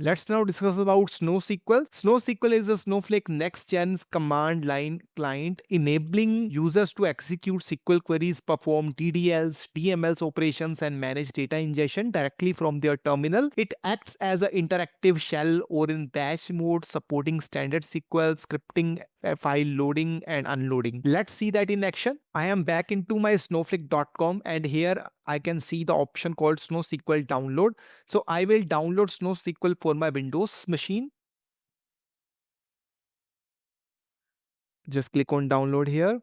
Let's now discuss about SnowSQL. SnowSQL is a Snowflake next-gen command line client enabling users to execute SQL queries, perform DDLs, DMLs operations, and manage data ingestion directly from their terminal. It acts as an interactive shell or in bash mode, supporting standard SQL scripting, file loading and unloading. Let's see that in action. I am back into my snowflake.com and here I can see the option called SnowSQL download. So I will download SnowSQL for my Windows machine. Just click on download here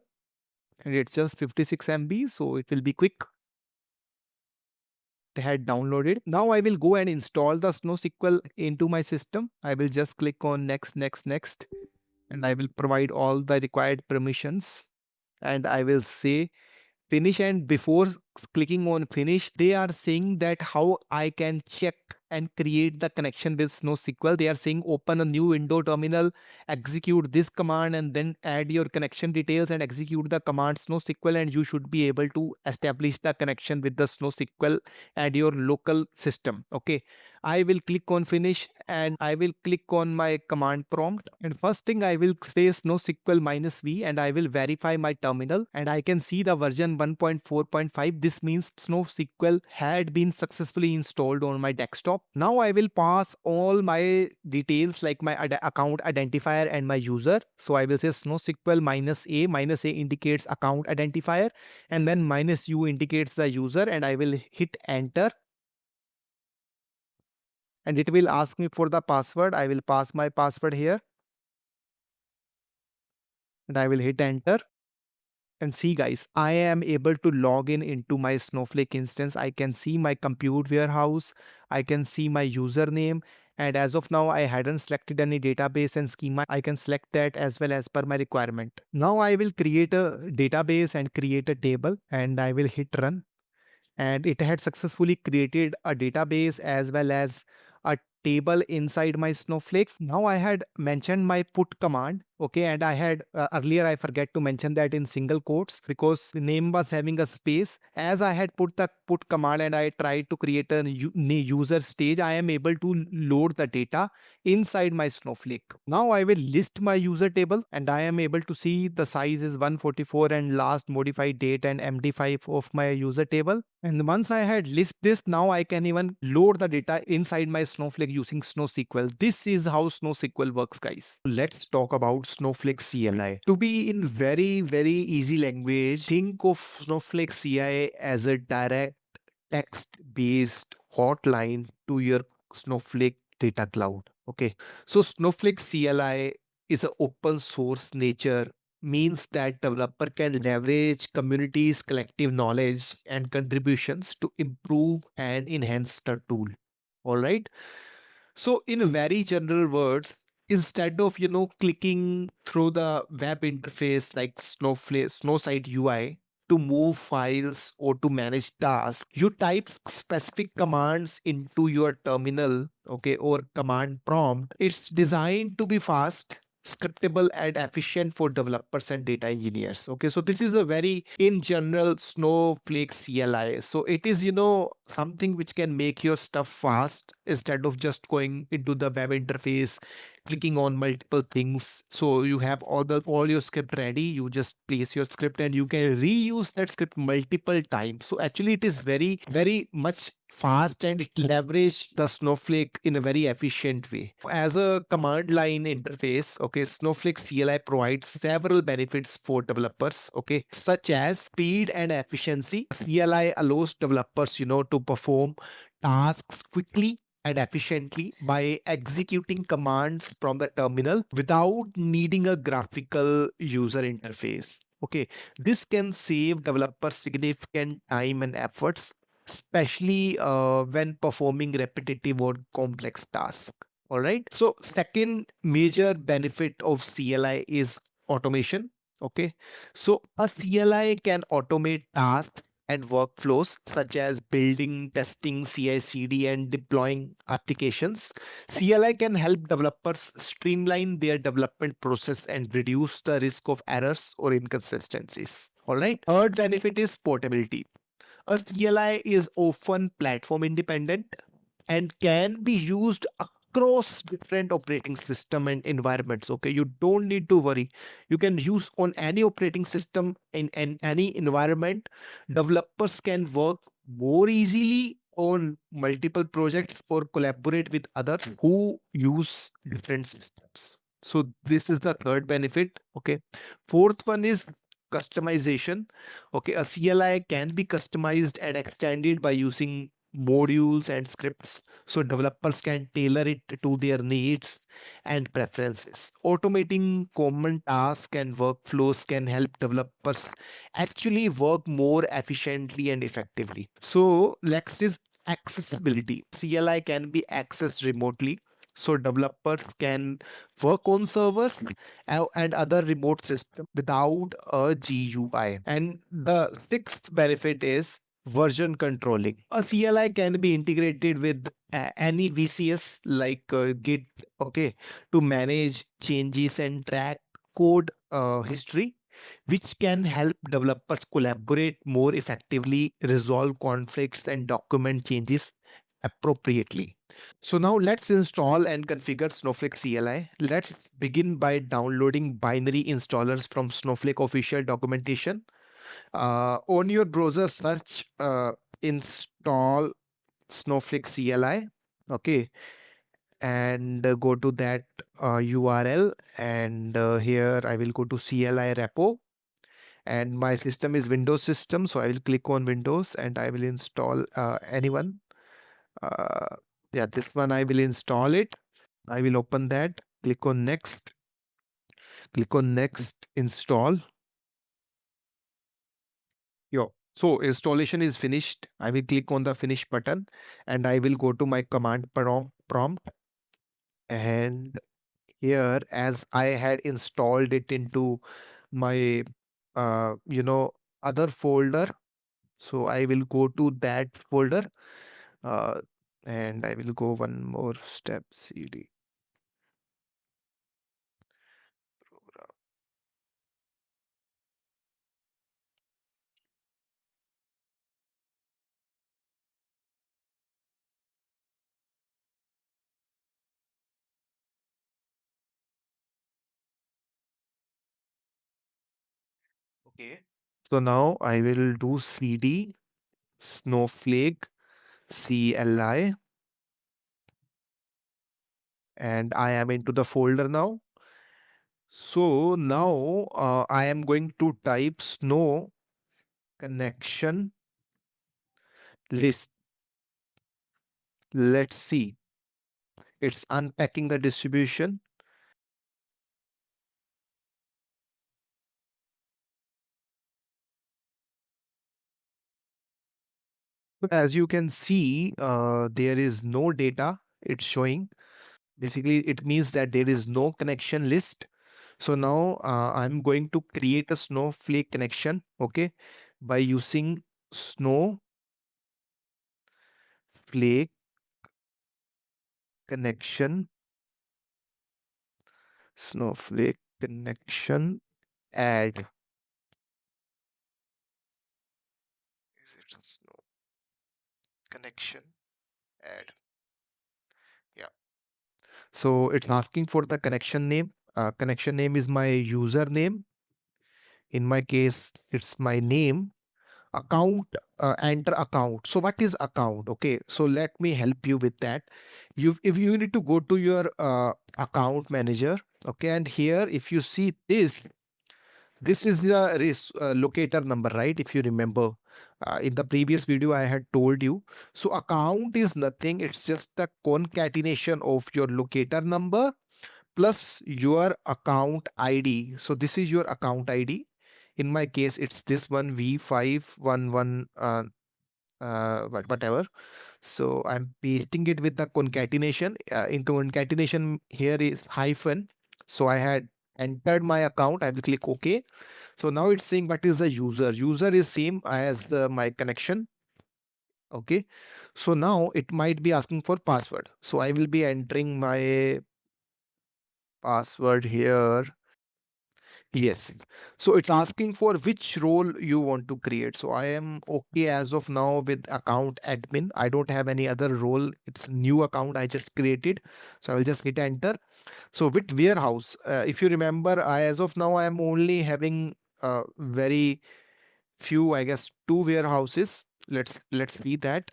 and it's just 56 MB. So it will be quick. It had downloaded. Now I will go and install the SnowSQL into my system. I will just click on next, next, next, and I will provide all the required permissions. And I will say finish, and before clicking on finish they are saying that how I can check and create the connection with SnowSQL. They are saying open a new window terminal, execute this command and then add your connection details and execute the command SnowSQL and you should be able to establish the connection with the SnowSQL at your local system. Okay, I will click on finish and I will click on my command prompt, and first thing I will say SnowSQL -v and I will verify my terminal and I can see the version 1.4.5. This means SnowSQL had been successfully installed on my desktop. Now I will pass all my details like my account identifier and my user. So I will say SnowSQL -a. -a indicates account identifier and then -u indicates the user, and I will hit enter. And it will ask me for the password. I will pass my password here and I will hit enter. And see guys, I am able to log in into my Snowflake instance. I can see my compute warehouse. I can see my username. And as of now, I hadn't selected any database and schema. I can select that as well as per my requirement. Now I will create a database and create a table and I will hit run. And it had successfully created a database as well as a table inside my Snowflake. Now I had mentioned my put command. Okay, and I had earlier I forget to mention that in single quotes because the name was having a space. As I had put the put command and I tried to create a user stage, I am able to load the data inside my Snowflake. Now I will list my user table and I am able to see the size is 144 and last modified date and MD5 of my user table. And once I had list this, now I can even load the data inside my Snowflake using SnowSQL. This is how SnowSQL works, guys. Let's talk about Snowflake CLI. To be in very, very easy language, think of Snowflake CLI as a direct text-based hotline to your Snowflake data cloud. Okay, so Snowflake CLI is an open source nature, means that developer can leverage communities collective knowledge and contributions to improve and enhance the tool. All right, so in very general words, instead of clicking through the web interface like Snowflake Snowsite UI to move files or to manage tasks, you type specific commands into your terminal, okay, or command prompt. It's designed to be fast, scriptable and efficient for developers and data engineers. Okay, so this is a very in general Snowflake CLI. So it is something which can make your stuff fast instead of just going into the web interface, clicking on multiple things. So you have all your script ready, you just place your script and you can reuse that script multiple times. So actually it is very, very much fast and it leverage the Snowflake in a very efficient way. As a command line interface, okay, Snowflake CLI provides several benefits for developers, okay, such as speed and efficiency. CLI allows developers, to perform tasks quickly and efficiently by executing commands from the terminal without needing a graphical user interface. Okay, this can save developers significant time and efforts, especially when performing repetitive or complex tasks. All right. So, second major benefit of CLI is automation. Okay. So, a CLI can automate tasks and workflows such as building, testing, CI/CD, and deploying applications. CLI can help developers streamline their development process and reduce the risk of errors or inconsistencies. All right. Third benefit is portability. A CLI is often platform independent and can be used across different operating system and environments. Okay, you don't need to worry. You can use on any operating system in any environment. Developers can work more easily on multiple projects or collaborate with others who use different systems. So this is the third benefit. Okay, fourth one is customization. Okay, a CLI can be customized and extended by using modules and scripts, so developers can tailor it to their needs and preferences. Automating common tasks and workflows can help developers actually work more efficiently and effectively. So next is accessibility. CLI can be accessed remotely, so developers can work on servers and other remote systems without a GUI. And the sixth benefit is version controlling. A CLI can be integrated with any VCS like Git, okay, to manage changes and track code history, which can help developers collaborate more effectively, resolve conflicts, and document changes appropriately. So now let's install and configure Snowflake CLI. Let's begin by downloading binary installers from Snowflake official documentation. On your browser, search install Snowflake CLI. Okay, and go to that URL. And here I will go to CLI repo. And my system is Windows system, so I will click on Windows and I will install anyone. Uh, yeah, this one I will install it. I will open that. Click on next. Click on next. Install. Yo. So installation is finished. I will click on the finish button and I will go to my command prompt. And here, as I had installed it into my, other folder. So I will go to that folder uh, and I will go one more step CD. Okay. So now I will do CD Snowflake CLI and I am into the folder now. So now I am going to type snow connection list. Let's see. It's unpacking the distribution. But as you can see, there is no data it's showing. Basically, it means that there is no connection list. So now I'm going to create a Snowflake connection, okay, by using Snowflake connection, Snowflake connection add. Is it Snow connection add? Yeah. So it's asking for the connection name. Connection name is my username. In my case, it's my name. Account, enter account. So what is account? Okay, so let me help you with that. If you need to go to your account manager, okay, and here if you see this is the locator number, right? If you remember, in the previous video I had told you. So account is nothing, it's just the concatenation of your locator number plus your account ID. So this is your account ID. In my case, it's this one V511 whatever. So I'm pasting it with the concatenation. In concatenation here is hyphen. So I had entered my account. I will click OK. So now it's saying what is the user. User is same as my connection. Okay. So now it might be asking for password. So I will be entering my password here. Yes. So it's asking for which role you want to create. So I am okay as of now with account admin. I don't have any other role. It's new account I just created. So I will just hit enter. So with warehouse, if you remember, as of now I am only having very few, I guess, two warehouses. Let's see that.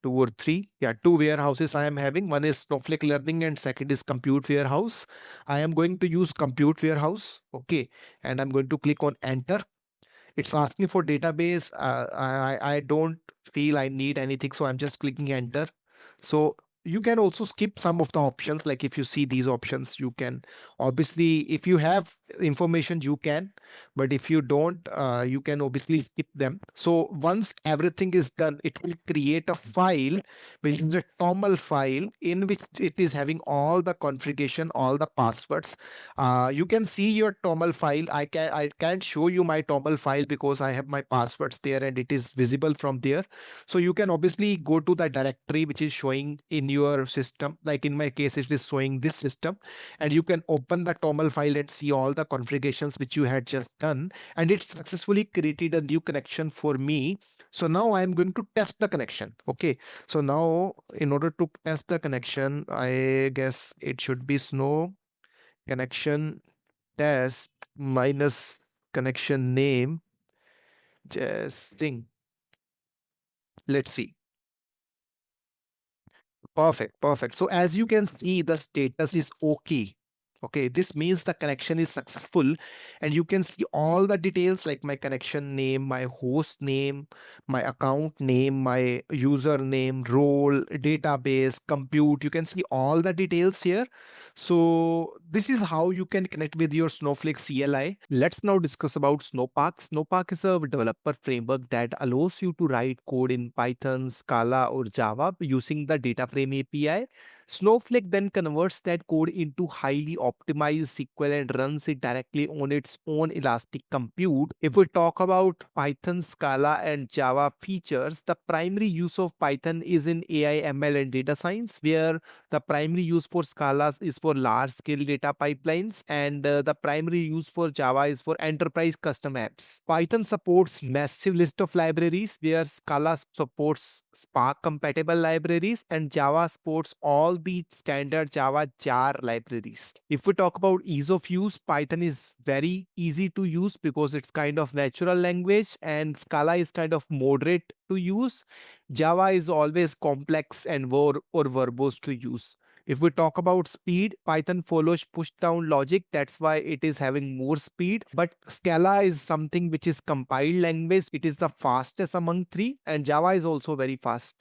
Two or three. Yeah, two warehouses I am having. One is Snowflake Learning and second is Compute Warehouse. I am going to use Compute Warehouse. Okay. And I'm going to click on enter. It's asking for database. I don't feel I need anything, so I'm just clicking enter. So you can also skip some of the options. Like if you see these options, you can obviously, if you have information, you can, but if you don't, you can obviously skip them. So once everything is done, it will create a file, which is a toml file in which it is having all the configuration, all the passwords. You can see your toml file. I can't show you my toml file because I have my passwords there and it is visible from there. So you can obviously go to the directory which is showing in your system. Like in my case, it is showing this system, and you can open the toml file and see all the configurations which you had just done, and it successfully created a new connection for me. So now I'm going to test the connection. Okay. So now in order to test the connection, I guess it should be snow connection test minus connection name testing. Let's see. Perfect, perfect. So as you can see, the status is okay. Okay, this means the connection is successful, and you can see all the details like my connection name, my host name, my account name, my username, role, database, compute. You can see all the details here. So this is how you can connect with your Snowflake CLI. Let's now discuss about Snowpark. Snowpark is a developer framework that allows you to write code in Python, Scala, or Java using the data frame API. Snowflake then converts that code into highly optimized SQL and runs it directly on its own elastic compute. If we talk about Python, Scala, and Java features, the primary use of Python is in AI, ML, and data science, where the primary use for Scala is for large scale data pipelines, and the primary use for Java is for enterprise custom apps. Python supports massive list of libraries, where Scala supports Spark compatible libraries and Java supports all the standard Java jar libraries. If we talk about ease of use, Python is very easy to use because it's kind of natural language, and Scala is kind of moderate to use. Java is always complex and more or verbose to use. If we talk about speed, Python follows push down logic. That's why it is having more speed. But Scala is something which is compiled language. It is the fastest among three, and Java is also very fast.